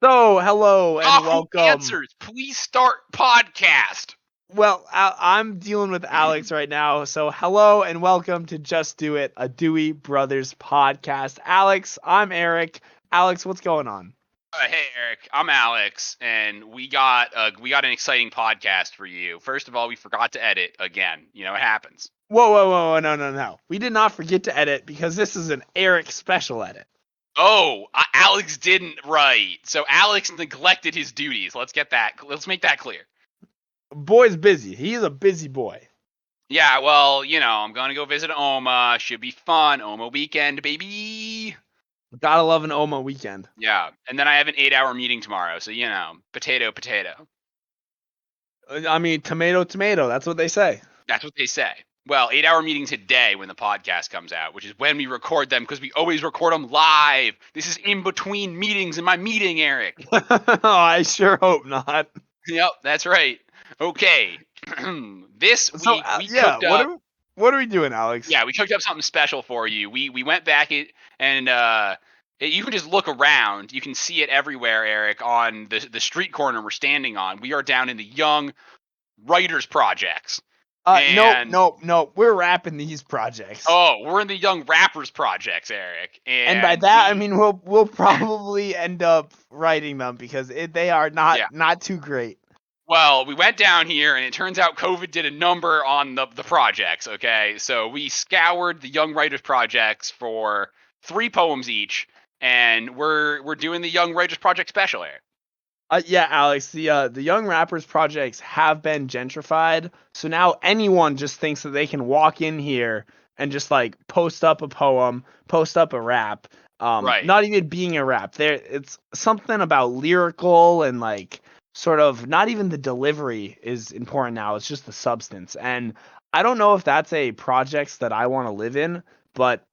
So, hello and Yahoo welcome. Answers, please start podcast. Well, I'm dealing with Alex right now. So, hello and welcome to Just Do It, a Dewey Brothers podcast. Alex, I'm Eric. Alex, what's going on? Hey Eric, I'm Alex, and we got an exciting podcast for you. First of all, we forgot to edit again. You know it happens. Whoa, no. We did not forget to edit because this is an Eric special edit. Oh, Alex didn't write, so Alex neglected his duties. Let's make that clear. Boy's busy. He's a busy boy. Yeah, well, I'm gonna go visit Oma. Should be fun. Oma weekend, baby. Gotta love an Oma weekend. Yeah, and then I have an 8-hour meeting tomorrow, so potato. I mean, tomato. That's what they say. That's what they say. Well, 8-hour meeting today when the podcast comes out, which is when we record them because we always record them live. This is in between meetings in my meeting, Eric. I sure hope not. Yep, that's right. Okay. This So, week we yeah, cooked up. what are we doing, Alex? Yeah, we cooked up something special for you. We went back and you can just look around. You can see it everywhere, Eric, on the street corner we're standing on. We are down in the Young Writers Projects. Nope. We're wrapping these projects. Oh, we're in the Young Rappers Projects, Eric. And by that, I mean we'll probably end up writing them because they are not too great. Well, we went down here, and it turns out COVID did a number on the projects, okay? So we scoured the Young Writers Projects for 3 poems each, and we're doing the Young Writers Project special, Eric. Yeah, Alex, the Young Rappers projects have been gentrified, so now anyone just thinks that they can walk in here and just like post up a poem, post up a rap. Right. Not even being a rap. It's something about lyrical and like sort of not even the delivery is important now. It's just the substance. And I don't know if that's a projects that I want to live in, but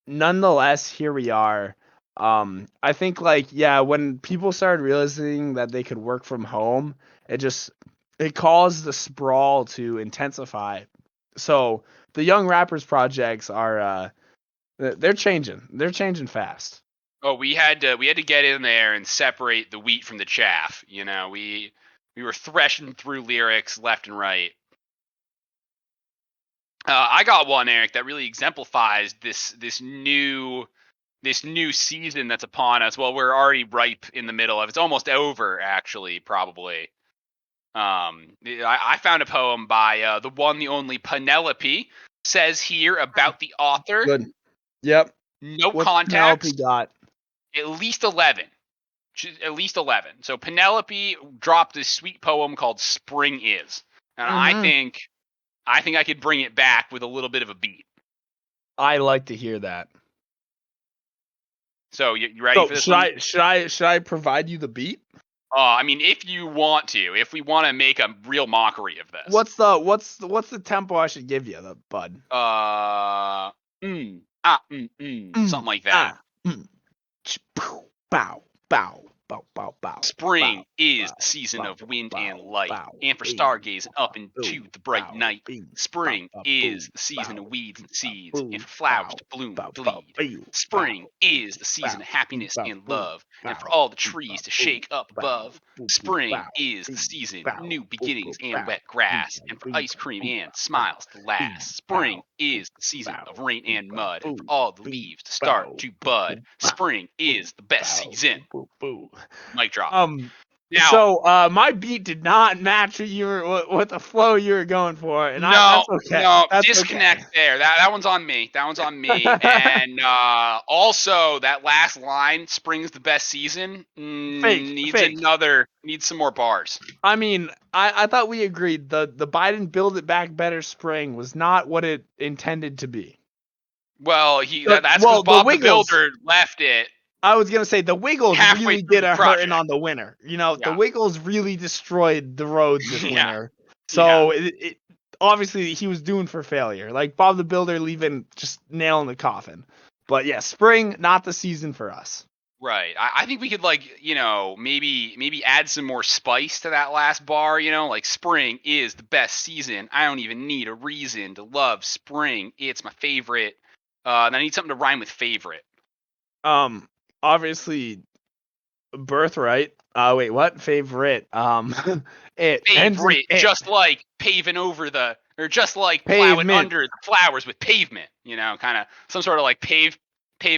nonetheless, here we are. I think when people started realizing that they could work from home, it caused the sprawl to intensify. So the Young Rappers projects are they're changing. They're changing fast. Oh, we had to get in there and separate the wheat from the chaff. We were threshing through lyrics left and right. I got one, Eric, that really exemplifies this new season that's upon us. Well, we're already ripe in the middle of. It's almost over, actually, probably. I found a poem by the one, the only Penelope. Says here about the author. Good. Yep. No What's context. Penelope got? At least 11. At least 11. So Penelope dropped this sweet poem called "Spring Is," and I think I could bring it back with a little bit of a beat. I like to hear that. So you ready for this one? Should I provide you the beat? I mean, if you want to, if we want to make a real mockery of this. What's the tempo I should give you, the bud? Something like that. Bow. Spring is the season of wind and light, and for stargazing up into the bright night. Spring is the season of weeds and seeds, and for flowers to bloom and bleed. Spring is the season of happiness and love, and for all the trees to shake up above. Spring is the season of new beginnings and wet grass, and for ice cream and smiles to last. Spring is the season of rain and mud, and for all the leaves to start to bud. Spring is the best season. Mic drop. Now, so my beat did not match what the flow you were going for, and that's okay. No, that's disconnect okay. there. That one's on me. And also that last line, "Spring's the best season," needs some more bars. I mean, I thought we agreed the Biden Build It Back Better spring was not what it intended to be. Well, that's because Bob the Builder left it. I was gonna say the Wiggles really did a hurting on the winter. The Wiggles really destroyed the roads this winter. So it obviously he was doomed for failure. Like Bob the Builder leaving just nail in the coffin. But yeah, spring not the season for us. Right. I think we could maybe add some more spice to that last bar. Like spring is the best season. I don't even need a reason to love spring. It's my favorite. And I need something to rhyme with favorite. Obviously, Birthright. Wait, what? Favorite. It ends in Favorite, it. just like paving over just like plowing Pavement. under the flowers with pavement. Kind of some sort of like pave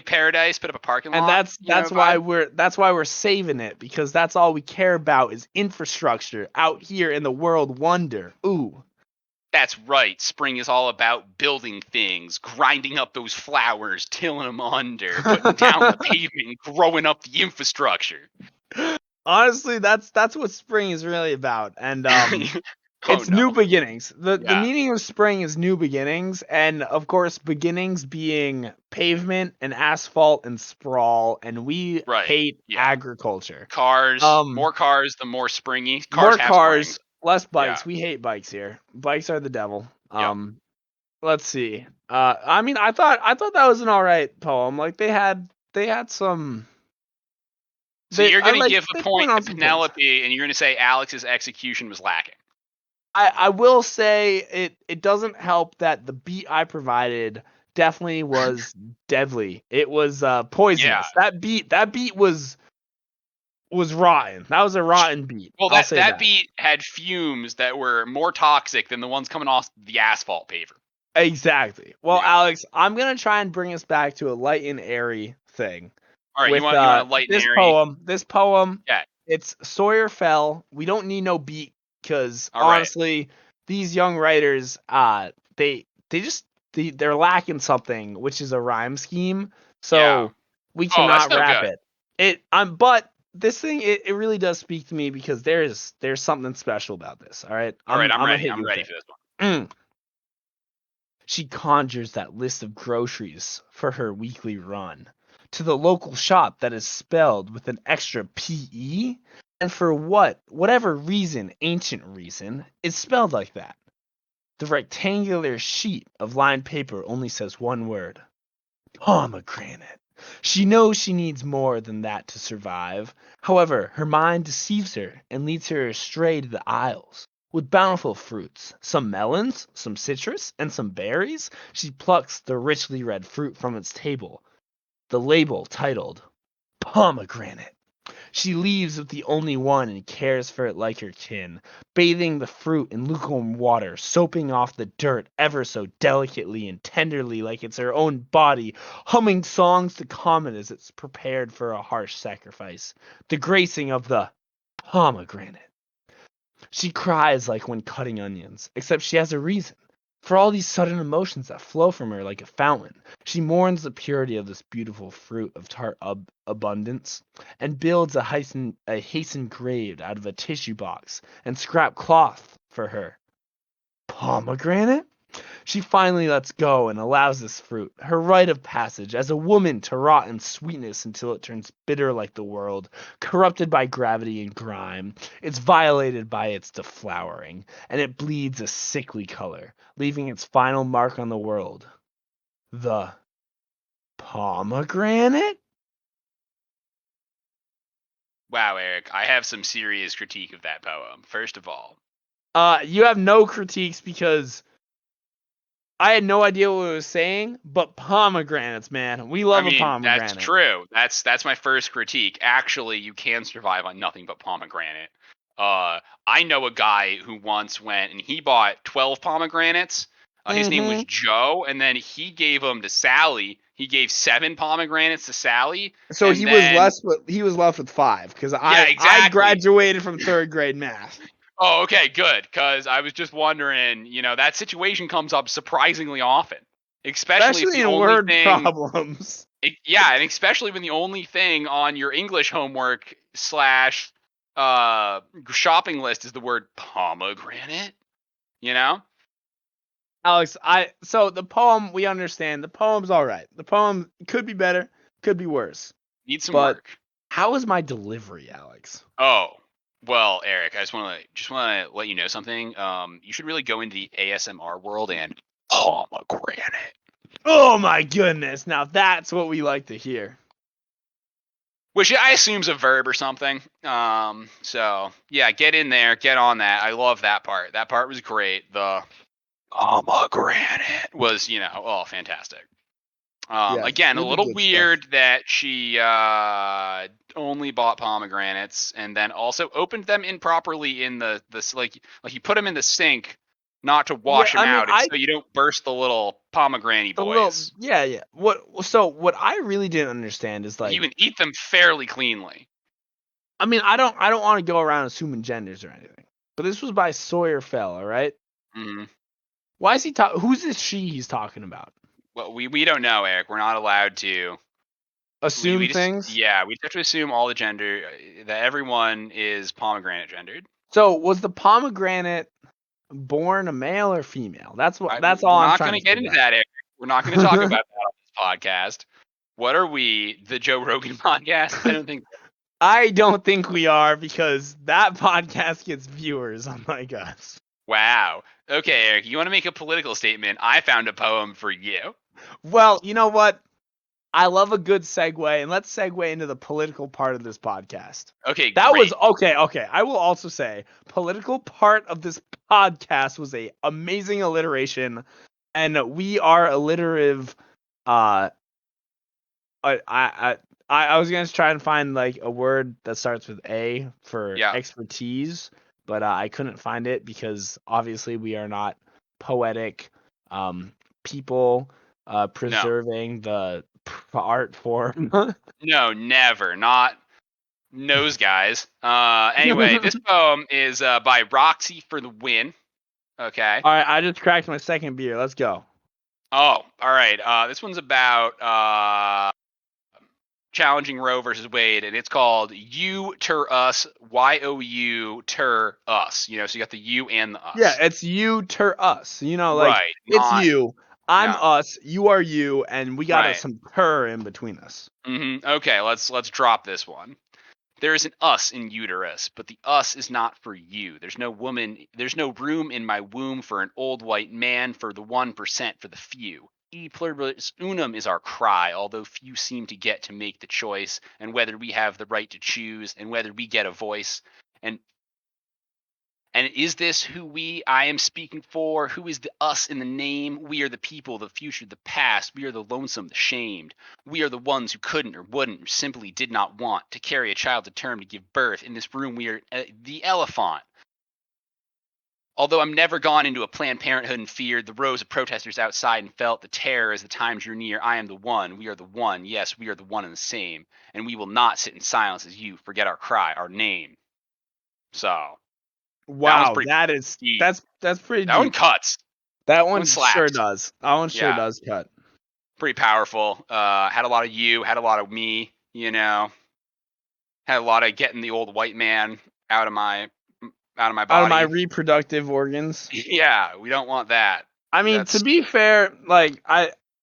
paradise, put up a parking And lot. that's why Vibe. we're saving it, because that's all we care about is infrastructure out here in the world wonder. Ooh. That's right. Spring is all about building things, grinding up those flowers, tilling them under, putting down the pavement, growing up the infrastructure. Honestly, that's what spring is really about. And Oh it's no. new beginnings. The Yeah. meaning of spring is new beginnings, and of course beginnings being pavement and asphalt and sprawl, and we Right. hate Yeah. agriculture. Cars, Um more cars, the more springy. Cars More have springs. cars, less Yeah. bikes. We hate bikes here. Bikes are the devil. Yep. Let's see. I mean, I thought that was an all right poem. Like they had some. So you're I gonna like give a they point point on to some points. Penelope, and you're gonna say Alex's execution was lacking. I will say it doesn't help that the beat I provided definitely was deadly. It was Yeah. poisonous. That beat was rotten. That was a rotten beat. Well, I'll that say that that. beat had fumes that were more toxic than the ones coming off the asphalt paver. Exactly. Well, Yeah. Alex, I'm gonna try and bring us back to a light and airy thing All right. You with want to light and this airy? poem. This poem, Yeah. it's Sawyer Fell. We don't need no beat, because All right. honestly, these young writers, they just they're lacking something, which is a rhyme scheme. Yeah. So we Oh, that's cannot still rap good. it. But this thing, it really does speak to me, because there's something special about this. All right, All right. I'm I'm gonna ready. hit you I'm with ready it. for this one. She conjures that list of groceries for her weekly run to the local shop that is spelled with an extra PE, and for whatever reason, ancient reason, it's spelled like that. The rectangular sheet of lined paper only says one word: pomegranate. She knows she needs more than that to survive. However, her mind deceives her and leads her astray to the aisles. With bountiful fruits, some melons, some citrus, and some berries, she plucks the richly red fruit from its table, the label titled pomegranate. She leaves with the only one and cares for it like her kin, bathing the fruit in lukewarm water, soaping off the dirt ever so delicately and tenderly like it's her own body, humming songs to Comet as it's prepared for a harsh sacrifice, the gracing of the pomegranate. She cries like when cutting onions, except she has a reason. For all these sudden emotions that flow from her like a fountain, she mourns the purity of this beautiful fruit of tart abundance, and builds a hastened grave out of a tissue box and scrap cloth for her pomegranate. She finally lets go and allows this fruit, her rite of passage as a woman, to rot in sweetness until it turns bitter like the world, corrupted by gravity and grime. It's violated by its deflowering, and it bleeds a sickly color, leaving its final mark on the world. The pomegranate? Wow, Eric, I have some serious critique of that poem. First of all, You have no critiques, because I had no idea what it was saying, but pomegranates, man. We I love a mean, that's pomegranate. true. That's my first critique. Actually, you can survive on nothing but pomegranate. I know a guy who once went and he bought 12 pomegranates. His name was Mm-hmm. Joe, and then he gave them to Sally. He gave 7 pomegranates to Sally, So and then he was left with 5, because yeah, I exactly. graduated from third grade math. Oh, okay, good. Because I was just wondering, that situation comes up surprisingly often, especially if Especially the in only word thing problems. yeah, and especially when the only thing on your English homework slash shopping list is the word pomegranate. You know, Alex, so the poem, we understand. The poem's all right. The poem could be better, could be worse. needs some But work. how is my delivery, Alex? Oh, well, Eric, I just want to let you know something. You should really go into the ASMR world and pomegranate, Oh my goodness. Now that's what we like to hear. which I assume is a verb or something. So yeah, get in there, get on that. I love that part. That part was great. The pomegranate was, oh, fantastic. Again, a little weird that she only bought pomegranates and then also opened them improperly in the like you put them in the sink not to wash them out, so you don't burst the little pomegranate boys. Yeah. What I really didn't understand is you can eat them fairly cleanly. I mean, I don't want to go around assuming genders or anything, but this was by Sawyer Fell, all right? Mm-hmm. Why is he who's this she he's talking about? Well, we don't know, Eric. We're not allowed to assume things. Yeah, we have to assume all the gender, that everyone is pomegranate gendered. So was the pomegranate born a male or female? That's all I'm trying to figure out. We're not going to get into that, Eric. We're not going to talk about that on this podcast. What are we, the Joe Rogan podcast? I don't think we are, because that podcast gets viewers, unlike us. Wow. Okay, Eric, you want to make a political statement? I found a poem for you. Well, you know what? I love a good segue, and let's segue into the political part of this podcast. Okay, that great. Was okay. I will also say, political part of this podcast was a amazing alliteration, and we are alliterative. I was gonna try and find like a word that starts with A for expertise, but I couldn't find it because obviously we are not poetic people preserving the art form. No, never. Not those guys. Anyway, this poem is by Roxy for the win. Okay. All right, I just cracked my second beer. Let's go. Oh, all right. This one's about challenging Roe versus Wade, and it's called You Ter Us, YOU Ter Us. You know, so you got the you and the us. Yeah, it's you ter us. You know, like right, it's you. I'm us, you are you, and we got some her in between us. Mm-hmm. Okay, let's drop this one. There is an us in uterus, but the us is not for you. There's no room in my womb for an old white man, for the 1%, for the few. E pluribus unum is our cry, although few seem to get to make the choice, and whether we have the right to choose, and whether we get a voice. And is this who I am speaking for? Who is the us in the name? We are the people, the future, the past. We are the lonesome, the shamed. We are the ones who couldn't or wouldn't or simply did not want to carry a child to term to give birth. In this room, we are the elephant. Although I'm never gone into a Planned Parenthood and feared the rows of protesters outside and felt the terror as the time drew near, I am the one. We are the one. Yes, we are the one and the same. And we will not sit in silence as you forget our cry, our name. So... Wow, that's pretty that deep. One cuts. That one sure does. That one sure does cut. Pretty powerful. Had a lot of you, had a lot of me, you know. Had a lot of getting the old white man out of my body. Out of my reproductive organs. Yeah, we don't want that. I mean, to be fair, like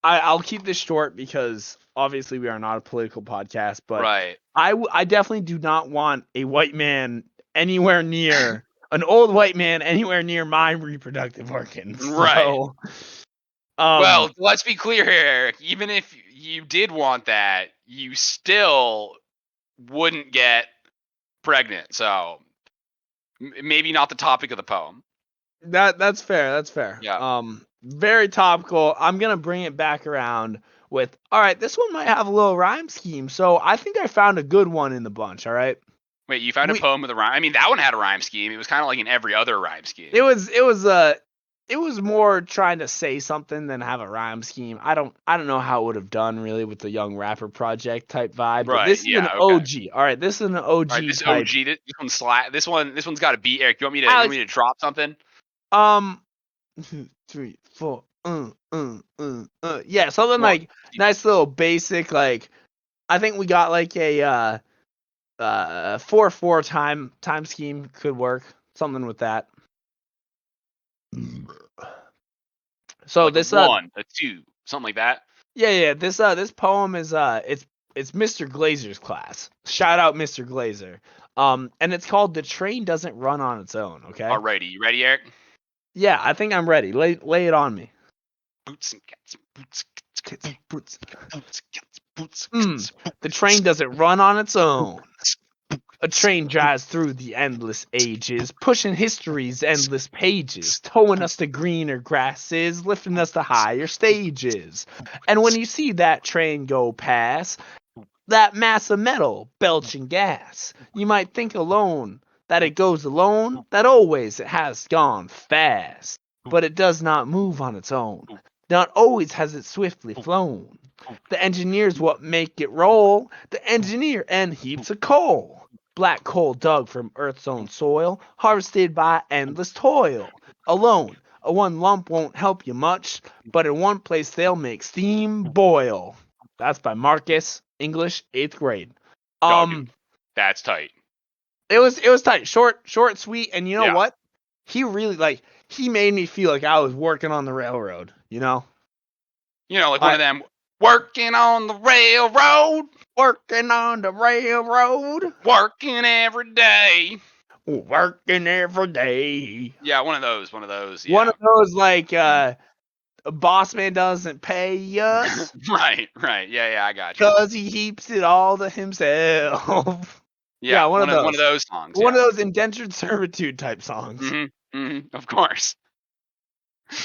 I'll keep this short because obviously we are not a political podcast, but I definitely do not want a white man anywhere near an old white man anywhere near my reproductive organs. Right. So, well, let's be clear here, Eric. Even if you did want that, you still wouldn't get pregnant. So maybe not the topic of the poem. That's fair. That's fair. Yeah. Very topical. I'm gonna bring it back around with. All right, this one might have a little rhyme scheme. So I think I found a good one in the bunch. All right. Wait, you found a poem with a rhyme? I mean, that one had a rhyme scheme. It was kind of like in every other rhyme scheme. It was more trying to say something than have a rhyme scheme. I don't know how it would have done really with the Young Rapper Project type vibe. But this is an OG. All right, this is an OG. All right, this type. OG. This one's got to beat Eric. You want me to drop something? 2, 3, 4. Yeah, something like nice little basic. Like I think we got like a 4/4 time scheme could work. Something with that. So like this a 1, a 2, something like that. Yeah. This poem is it's Mr. Glazer's class. Shout out Mr. Glazer. And it's called "The Train Doesn't Run on Its Own." Okay. Alrighty, you ready, Eric? Yeah, I think I'm ready. Lay it on me. Boots and cats, boots. The train doesn't run on its own. A train drives through the endless ages, pushing history's endless pages, towing us to greener grasses, lifting us to higher stages. And when you see that train go past, that mass of metal belching gas, you might think alone that it goes alone, that always it has gone fast. But it does not move on its own, not always has it swiftly flown. The engineer's what make it roll, the engineer and heaps of coal. Black coal dug from Earth's own soil, harvested by endless toil. Alone, a one lump won't help you much, but in one place they'll make steam boil. That's by Marcus, English, 8th grade. That's tight. It was tight, short, sweet, and you know what? He really he made me feel like I was working on the railroad. You know, like one of them working on the railroad, working on the railroad, working every day. Working every day. Yeah, one of those. Yeah. One of those a boss man doesn't pay us. Right. Yeah, I got you. Because he heaps it all to himself. Yeah, one of those songs. One of those indentured servitude type songs. Of course.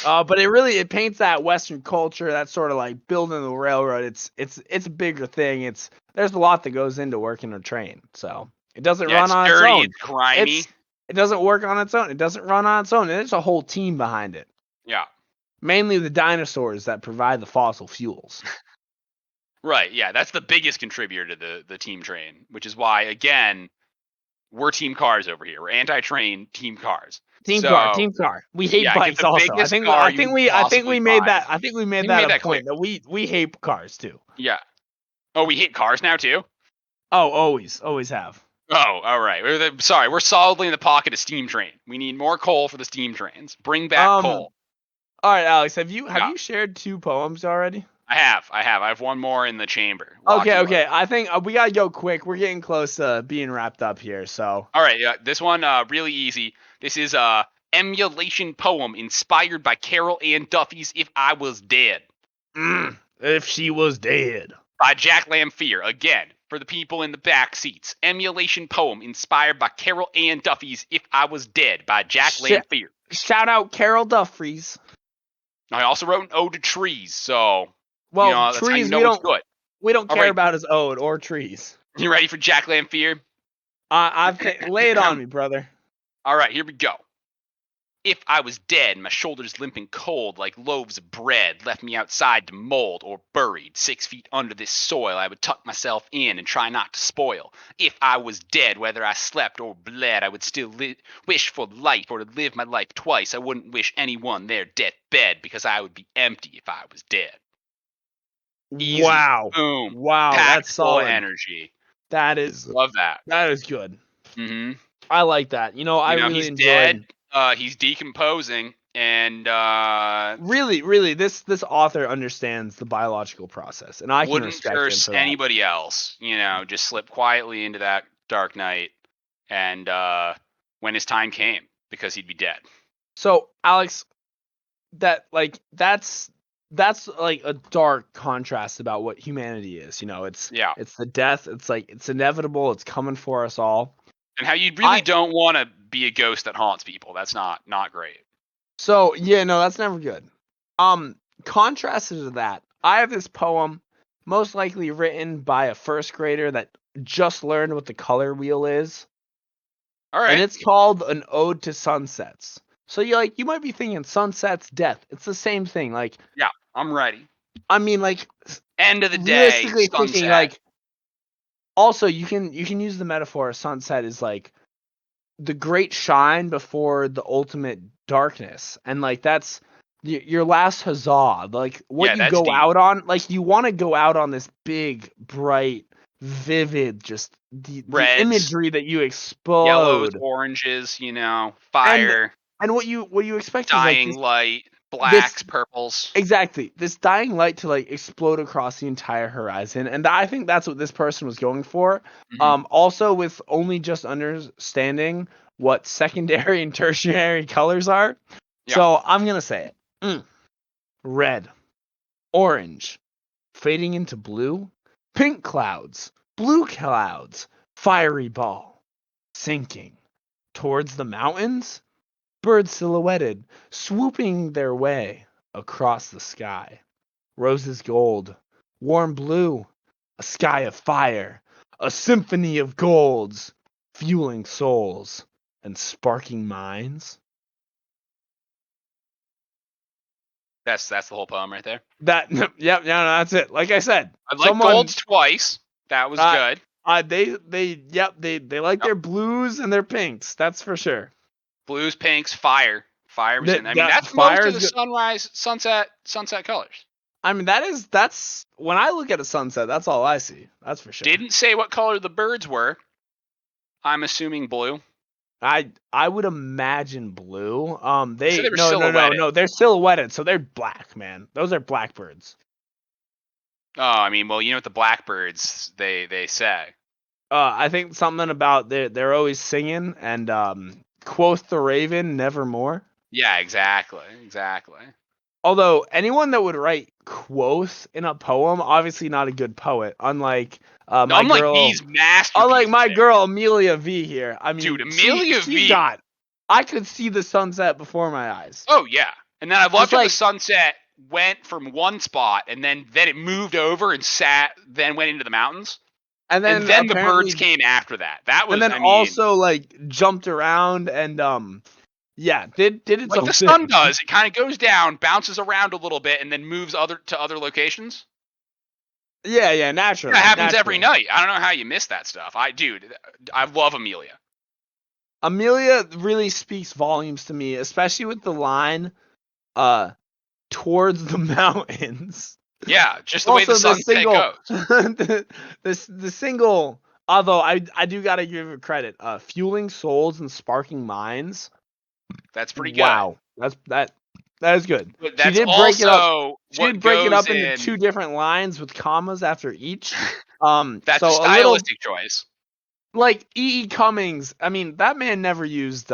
But it paints that Western culture, that sort of like building the railroad. It's a bigger thing. There's a lot that goes into working a train. So it doesn't run on its own. It's grimy. It doesn't work on its own. It doesn't run on its own. And there's a whole team behind it. Yeah. Mainly the dinosaurs that provide the fossil fuels. Right. Yeah, that's the biggest contributor to the team train, which is why again we're team cars over here. We're anti-train, team cars. Team car. We hate bikes also. I think we made that a point that we hate cars too. Yeah. Oh, we hate cars now too? Oh, always have. Oh, all right. We're solidly in the pocket of steam train. We need more coal for the steam trains. Bring back coal. All right, Alex, have you shared 2 poems already? I have. I have one more in the chamber. Okay. I think we gotta go quick. We're getting close to being wrapped up here. So. All right. Yeah. This one, really easy. This is a emulation poem inspired by Carol Ann Duffy's "If I Was Dead." If she was dead. By Jack Lamphere. Again, for the people in the back seats. Emulation poem inspired by Carol Ann Duffy's "If I Was Dead" by Jack Lamphere. Shout out Carol Duffries. I also wrote an ode to trees, so. Well, that's trees, how you know it's good. We don't care about his ode or trees. You ready for Jack Lamphere? Lay it on me, brother. All right, here we go. If I was dead, my shoulders limp and cold like loaves of bread left me outside to mold, or buried 6 feet under this soil, I would tuck myself in and try not to spoil. If I was dead, whether I slept or bled, I would still wish for life or to live my life twice. I wouldn't wish anyone their deathbed because I would be empty if I was dead. Easy. Wow. Boom. Wow. That's solid energy. That is. Love that. That is good. Mm-hmm. I like that. I really enjoyed. Dead. He's decomposing, and really, this author understands the biological process, and I can respect him for that. Anybody else. Just slip quietly into that dark night, and when his time came, because he'd be dead. So, Alex, that's like a dark contrast about what humanity is. It's the death. It's like it's inevitable. It's coming for us all. And how you really don't want to be a ghost that haunts people. That's not great. So that's never good. Contrasted to that, I have this poem, most likely written by a first grader that just learned what the color wheel is. All right. And it's called An Ode to Sunsets. So you might be thinking sunsets, death. It's the same thing. Yeah, I'm ready. I mean, end of the day, sunset. Thinking, also you can use the metaphor of sunset as the great shine before the ultimate darkness, and that's your last huzzah. What you go deep. Out on, you want to go out on this big, bright, vivid, just the imagery that you explode. Yellows, oranges, fire. And what you expect dying is light, blacks, purples. Exactly. This dying light to explode across the entire horizon. And I think that's what this person was going for. Mm-hmm. Also with only just understanding what secondary and tertiary colors are. Yeah. So I'm going to say it. Red, orange, fading into blue, pink clouds, blue clouds, fiery ball, sinking towards the mountains, birds silhouetted, swooping their way across the sky. Roses gold, warm blue, a sky of fire, a symphony of golds, fueling souls and sparking minds. That's the whole poem right there. Yeah, that's it. Like I said, I like golds twice. That was good. They like their blues and their pinks. That's for sure. Blues, pinks, fire. Fire was in. I mean, that's most of the sunrise, sunset colors. I mean, that's when I look at a sunset, that's all I see. That's for sure. Didn't say what color the birds were. I'm assuming blue. I would imagine blue. No, they're silhouetted, so they're black, man. Those are blackbirds. Oh, I mean, well, you know what the blackbirds they say. I think something about they're always singing and quoth the raven nevermore. Yeah, exactly. Although anyone that would write quoth in a poem, obviously not a good poet. Unlike these masterpieces. Unlike my girl Amelia V here. I mean, dude, Amelia V. I could see the sunset before my eyes. Oh yeah, and then I loved how the sunset went from one spot and then it moved over and then went into the mountains. And then the birds came after that. That was, also like jumped around and yeah, did it like the sun does. It kind of goes down, bounces around a little bit, and then moves to other locations. Yeah, naturally. That happens every night. I don't know how you miss that stuff. I love Amelia. Amelia really speaks volumes to me, especially with the line, towards the mountains. Yeah, just the way the sunset goes. the single, although I do gotta give her credit, fueling souls and sparking minds. That's pretty good. Wow, that is good. But that's she did break it up into two different lines with commas after each. That's a stylistic choice. Like E.E. Cummings, I mean that man never used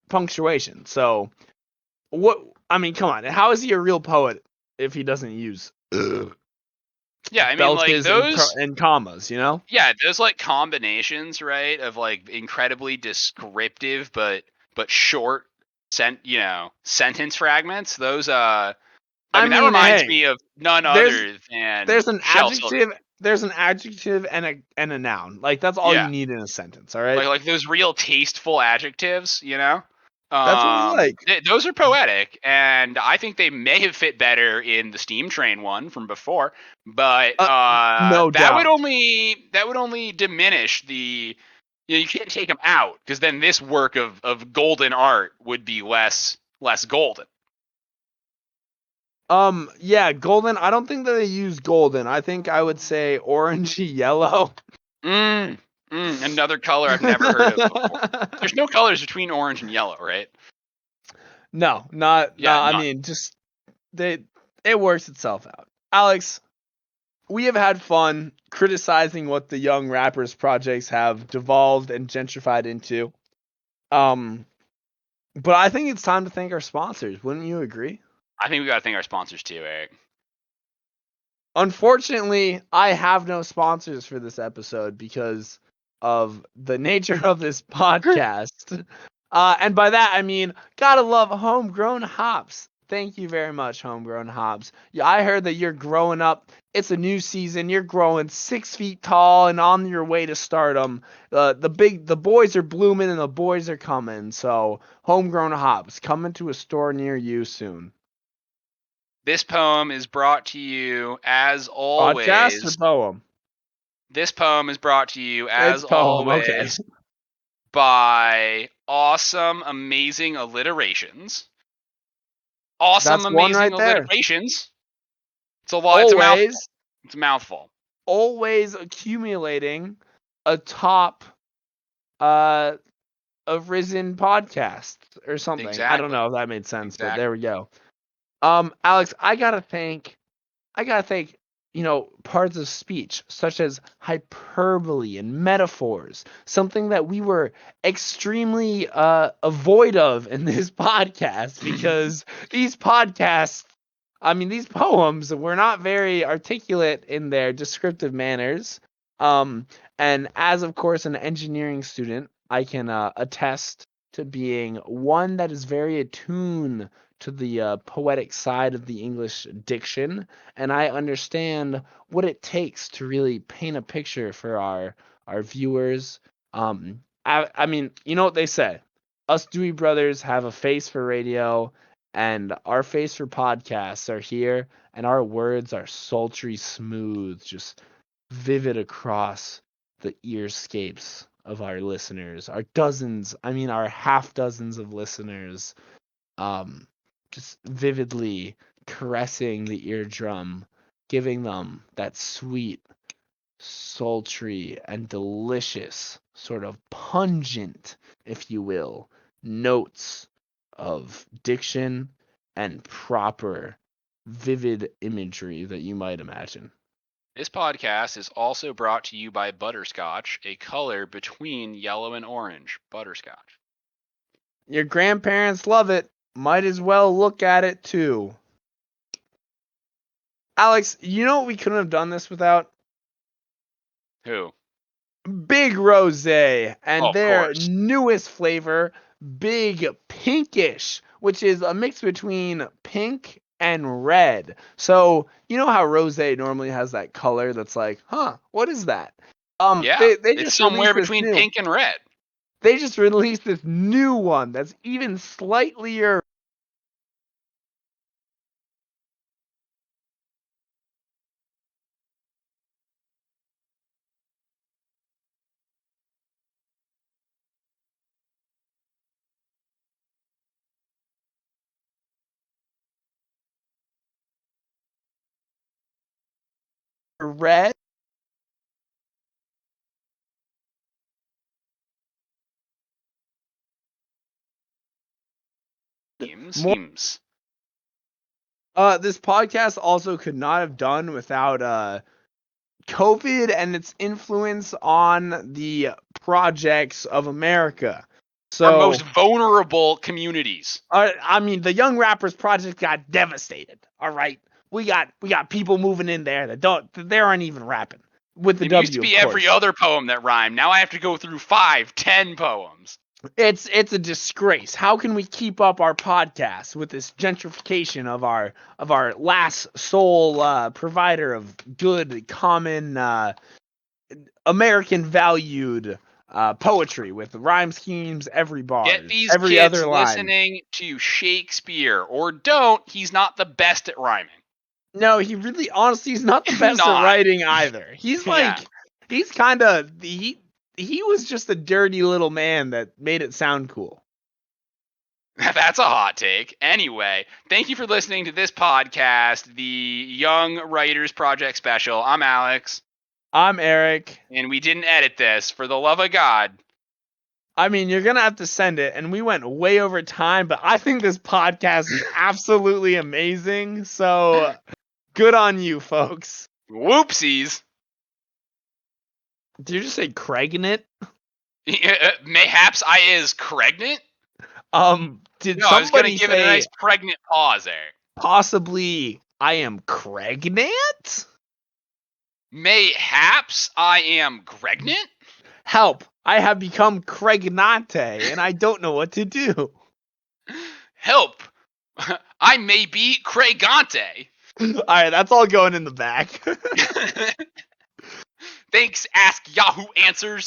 punctuation. So what? I mean, come on, how is he a real poet if he doesn't use? Yeah, I mean, like those and commas, you know? Yeah, those like combinations, right, of like incredibly descriptive but short sentence fragments. Those that reminds me of none other than there's an adjective. There's an adjective and a noun. Like that's all you need in a sentence, all right? Like those real tasteful adjectives, you know? That's what I like. Those are poetic, and I think they may have fit better in the Steam Train one from before. But no doubt. That would only diminish the. You can't take them out because then this work of golden art would be less golden. Yeah, golden. I don't think that they use golden. I think I would say orangey yellow. Another color I've never heard of before. There's no colors between orange and yellow, right? No, not. I mean, just it works itself out. Alex, we have had fun criticizing what the young rappers projects have devolved and gentrified into. But I think it's time to thank our sponsors. Wouldn't you agree? I think we got to thank our sponsors too, Eric. Unfortunately, I have no sponsors for this episode because of the nature of this podcast. And by that, I mean, gotta love Homegrown Hops. Thank you very much, Homegrown Hops. Yeah, I heard that you're growing up. It's a new season. You're growing 6 feet tall and on your way to stardom. The boys are blooming and the boys are coming. So, Homegrown Hops coming to a store near you soon. This poem is brought to you as always. Podcast or poem? This poem is brought to you as always by awesome, amazing alliterations. Awesome, amazing alliterations. It's a lot. It's a mouthful. Always accumulating atop a Risen podcast or something. Exactly. I don't know if that made sense, but there we go. Alex, I gotta thank, parts of speech such as hyperbole and metaphors, something that we were extremely avoid of in this podcast because these poems were not very articulate in their descriptive manners. And as, of course, an engineering student, I can attest to being one that is very attuned to the poetic side of the English diction, and I understand what it takes to really paint a picture for our viewers. I mean, you know what they say? Us Dewey Brothers have a face for radio, and our face for podcasts are here, and our words are sultry smooth, just vivid across the earscapes of our listeners, our dozens, I mean our half dozens of listeners, um, just vividly caressing the eardrum, giving them that sweet, sultry, and delicious, sort of pungent, if you will, notes of diction and proper, vivid imagery that you might imagine. This podcast is also brought to you by butterscotch, a color between yellow and orange. Butterscotch. Your grandparents love it. Might as well look at it too. Alex, you know what we couldn't have done this without? Who? Big Rosé and Of their course. newest flavor, Big Pinkish, which is a mix between pink and red. So, you know how rosé normally has that color that's like, huh, what is that? Yeah, They it's just somewhere released this between new. pink and red. They just released this new one that's even slightly red. Seems. This podcast also could not have done without COVID and its influence on the projects of America. Our So, most vulnerable communities. I mean, the Young Rappers Project got devastated. All right, we got people moving in there they aren't even rapping with the It W. used to be of every course. other poem that rhymed. Now I have to go through 5, 10 poems. It's a disgrace. How can we keep up our podcast with this gentrification of our last sole provider of good common American valued poetry with rhyme schemes, every bar, Get these every kids other line. listening to Shakespeare, or don't. He's not the best at rhyming. No, he really, honestly, he's not the best at writing either. He's like, he's kind of he was just a dirty little man that made it sound cool. That's a hot take. Anyway, thank you for listening to this podcast, the Young Writers Project Special. I'm Alex. I'm Eric. And we didn't edit this, for the love of God. I mean, you're going to have to send it, and we went way over time, but I think this podcast is absolutely amazing, so good on you, folks. Whoopsies. Did you just say pregnant? Mayhaps I is pregnant? Did no, somebody I was going to give say it a nice pregnant pause there. Possibly I am pregnant? Mayhaps I am pregnant? Help! I have become Craignante, and I don't know what to do. Help! I may be Craigante. Alright, that's all going in the back. Thanks, Ask Yahoo Answers.